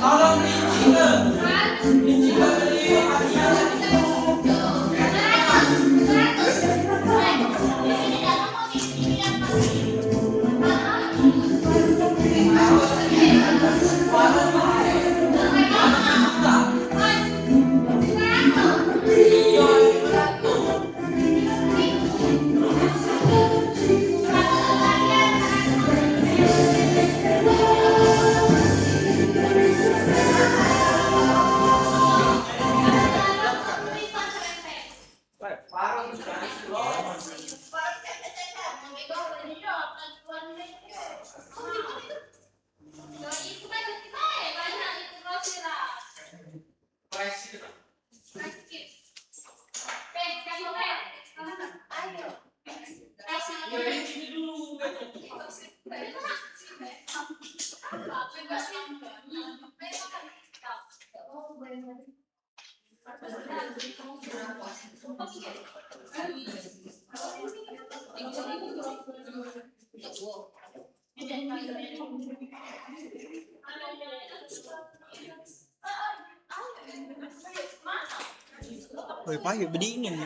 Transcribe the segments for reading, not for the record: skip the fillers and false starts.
Tolong diisi ke dari hadiah. Woi, pagi bedingin.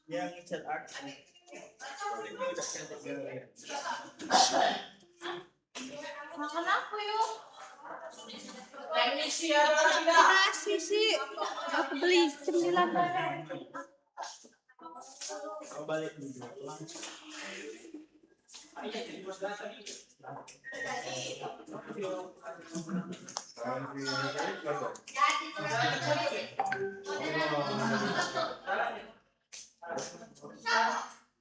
Yang chat aku. Makan apa yuk? Teknisi ada tidak? Nasi sih. Aku beli cemilan. Balik dulu.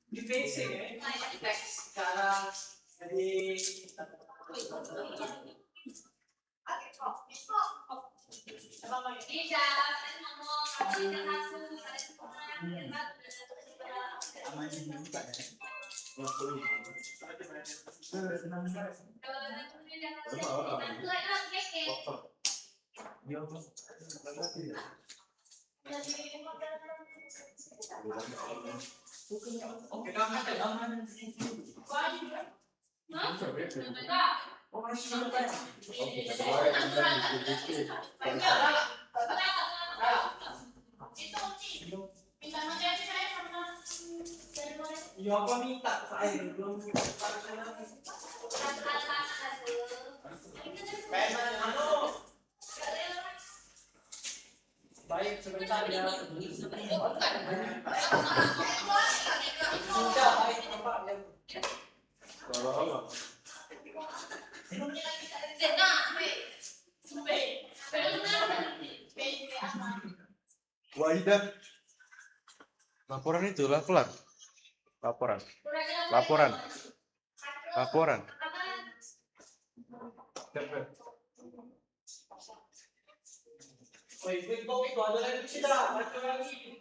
Di facing ya. Sekarang jadi ya apa minta saya belum baik sebentar ya. Sudah baik Bapak ya. Waidah. Laporan itu lah kelar. Laporan. Oh, itu ada lagi tidak? Ada lagi.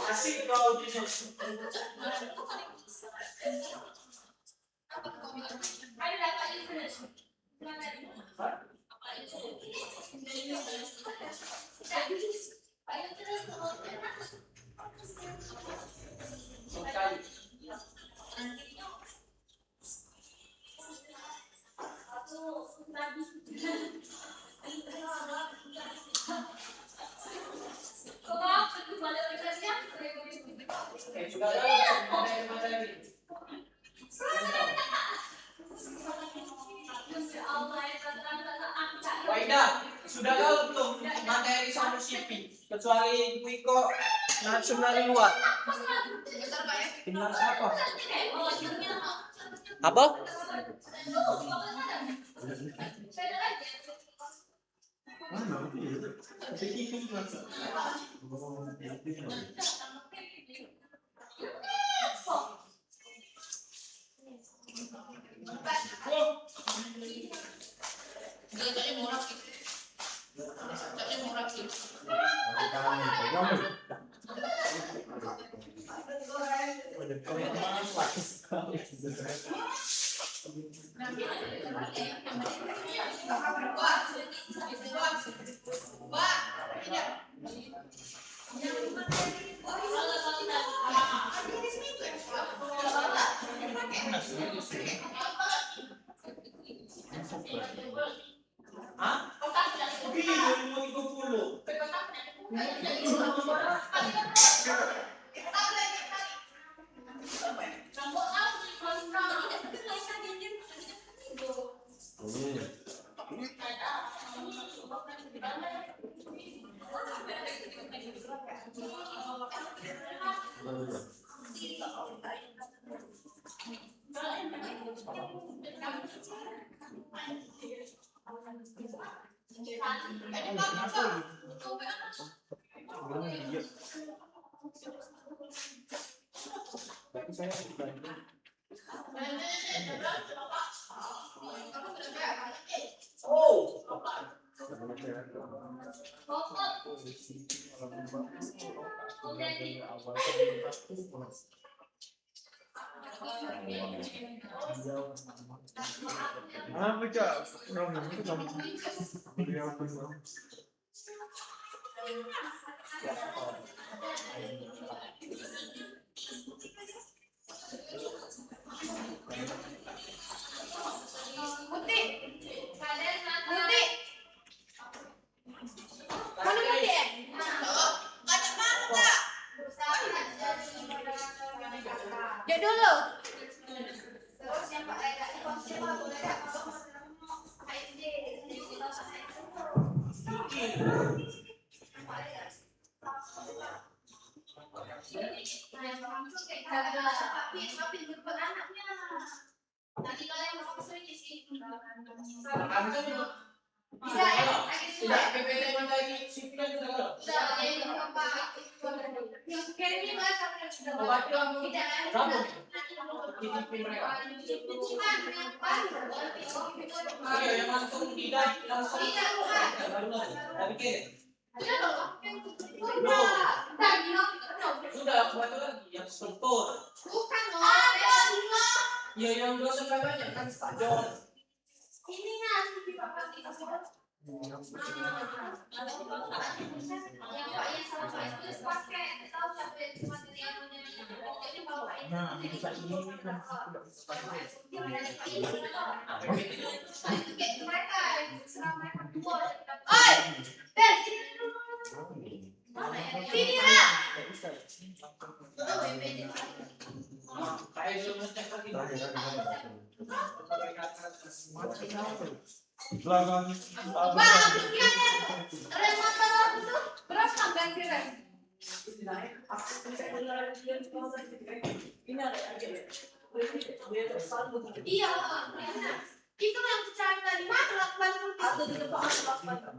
Asik kau di Waida, sudah tahu belum materi satu CP kecuali Wiko nasional luar. Timnas apa? Apa? Hah? Oke, 2030. Oh, Apa cak? Ya dulu. Tadi kalian mau Tidak PPT Mandiri sipil juga loh. Yang kirim ini nggak sampai sudah. Obat kamu. Tidak ada. Kamu. Titip mereka. Ayo yang langsung tidak langsung. Tidak bukan. Tapi kirim. Sudah buat lagi yang struktur. Bukan ada. Ya yang dosen banyak kan stadion. Ini ngasih di papan kita semua. Yang Pak yang sama Pak itu pakai tahu sampai materialnya. Jadi kalau Pak itu bisa ini kan tidak bisa pakai. itu kayak mereka serang mereka dua. Oi, Ben, sini dulu. Sini lah. Kayak itu ngecek lagi. Belakang. Wah, sekian ya. Rem motor itu berapa ganti rem? Iya, itu yang bicara tadi mana lakukan ada di depan lakukan.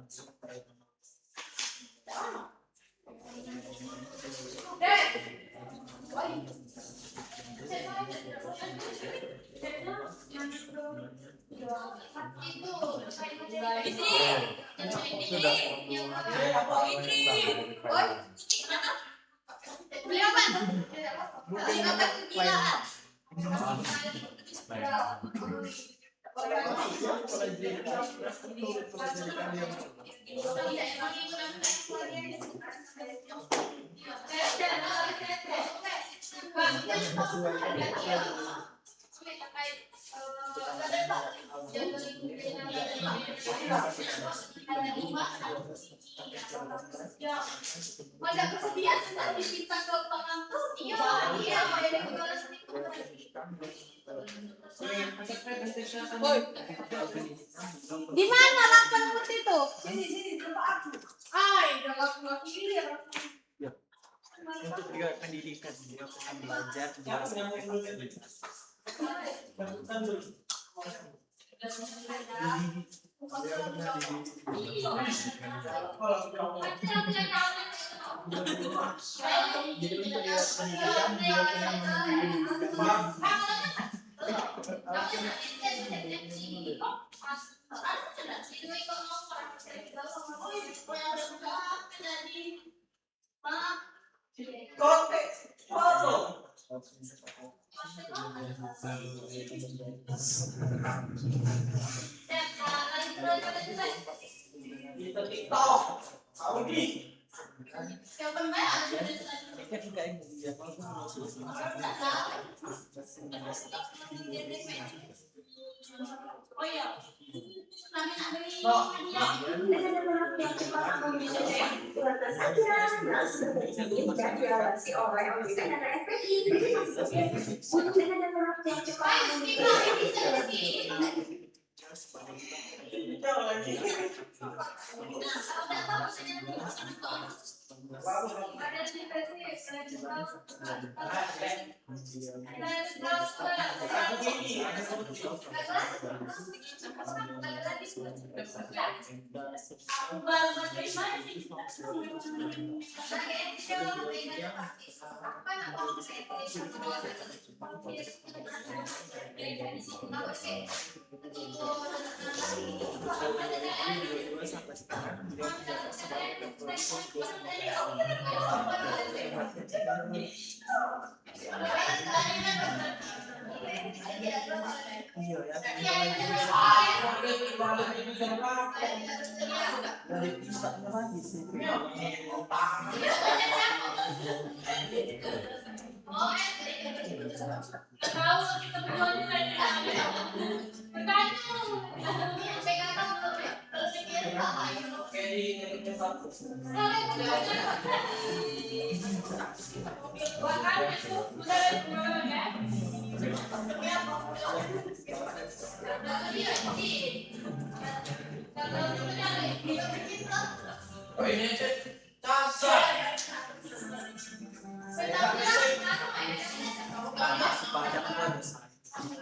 Ada kesediaan tadi kita ke pengantin, iya, ada di mana lakukan seperti itu? Sini di tempat aku. Udah lakukan ini ya. Untuk juga pendidikan dia akan belajar jadi untuk dia pendidikan dia Konteks foto. Di TikTok. Audi. Yang terbaik ketika ini dia oh iya.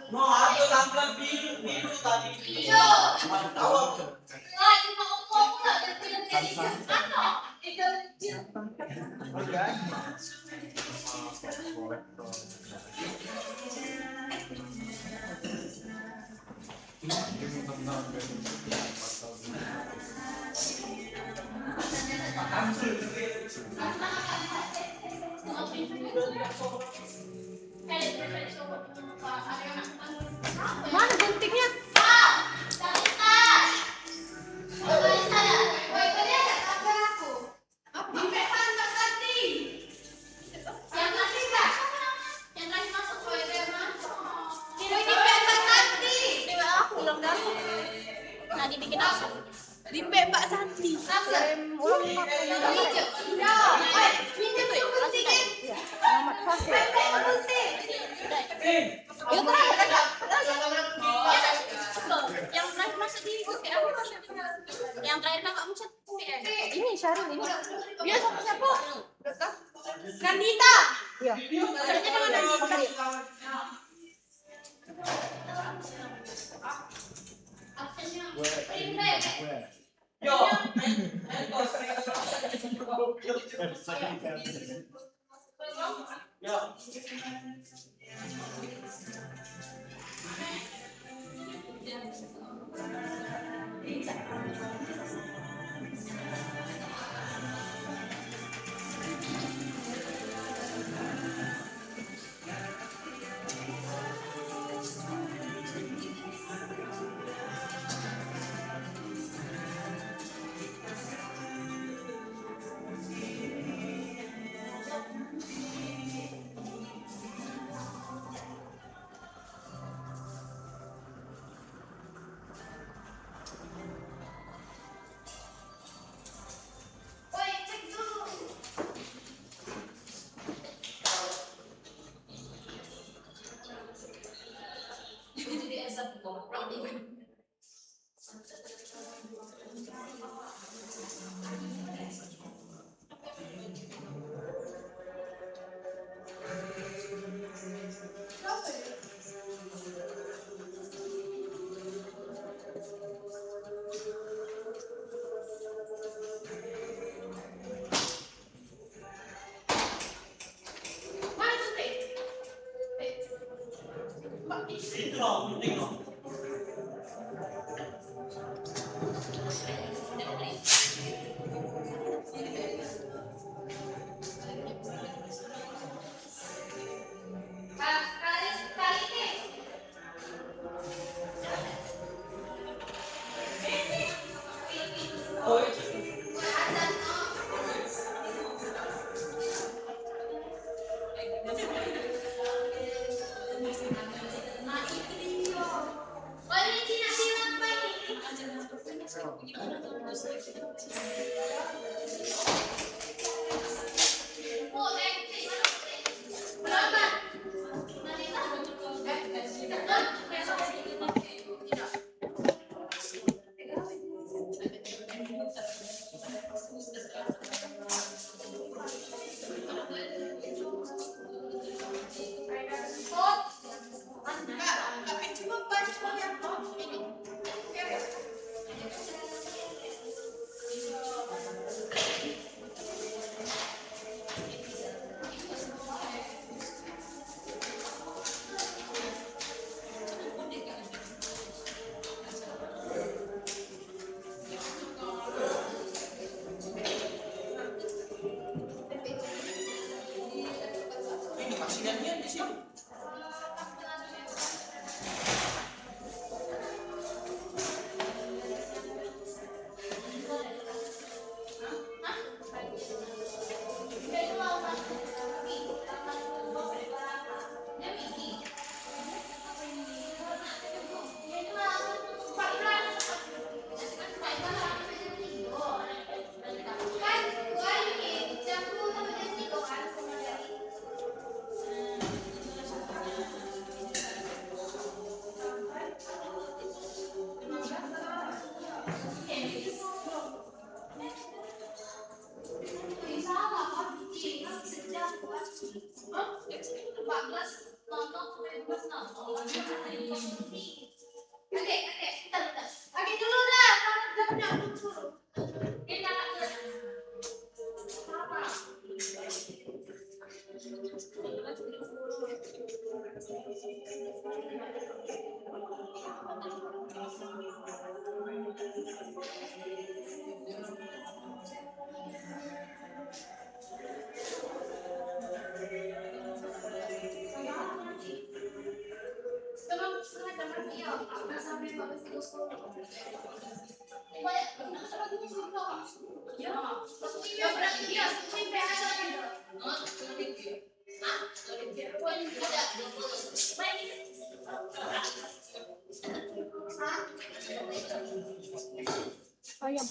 No, aku tanggal biru tadi. Iya. Tahu. Lah, cuma ngomong lah kecil-kecil ano? Kecil. Mana guntingnya? Nah, dibikin apa? Di Mbak Santi. Ulang Yang terakhir masuk di yang terakhir kakak musat ini Syarul ini. dia siapa? Kanita. Iya. Maksudnya dengan ada Yo. Yo. Oke dulu dah, jamnya dulu. Kita Ayam.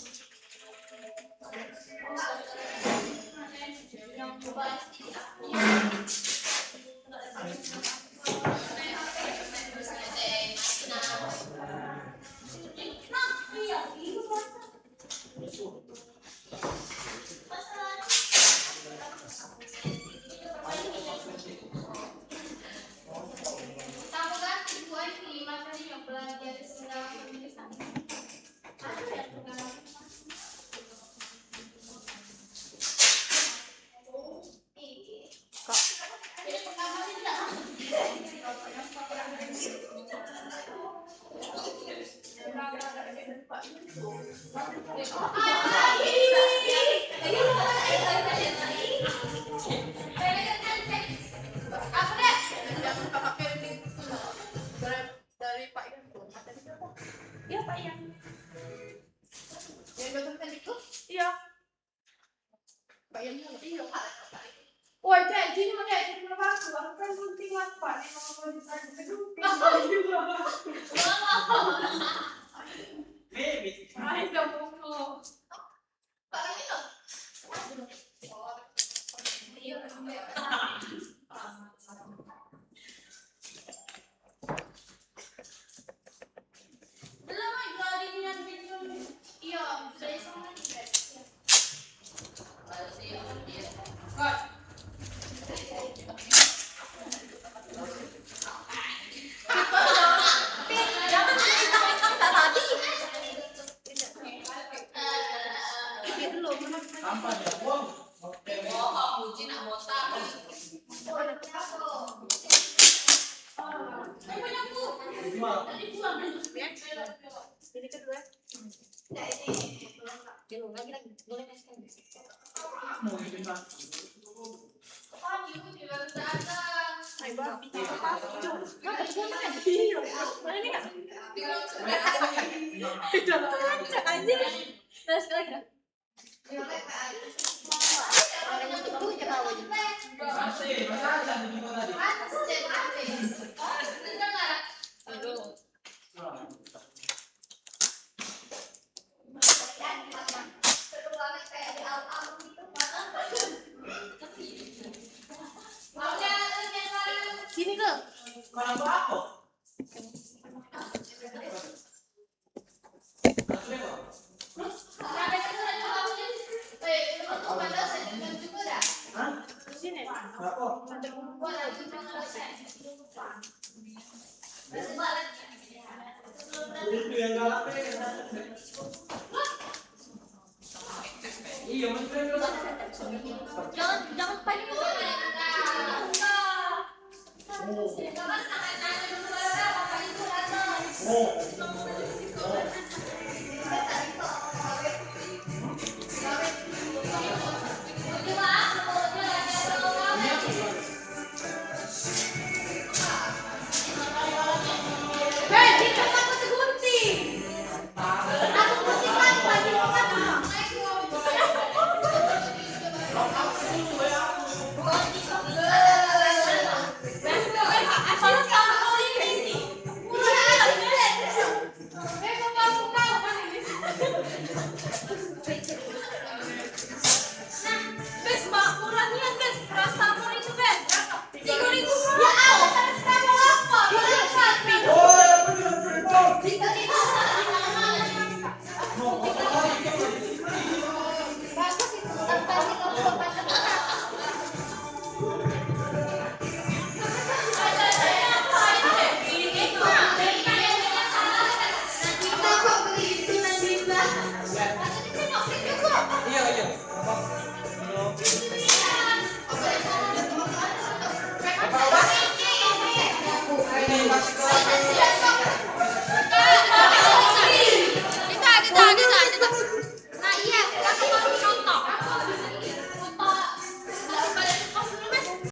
Iya, Pak Ian. Yang dokter tadi tuh? Iya. Pak Ian iya. Woi, jadi mana jadi apa? Aku kan gunting apa? Nih mau ditanya gunting. Baby. Ay, kamu kok. Pak Ian. Belum lagi yang video. Iya, dari sana nih. Jangan mentang-mentang tak tadi. Apa ya? Wow. Oke. Jual. Ini kedua. Mau bikin apa? Ayo, babi. Mana ini enggak? Cak anjing. Terus lagi. Masih, masa di mana tadi? Sini ke. Kalau apa? Hah? Sini. Berapa? Itu yang galak iya, betul. Jangan panik. Oh.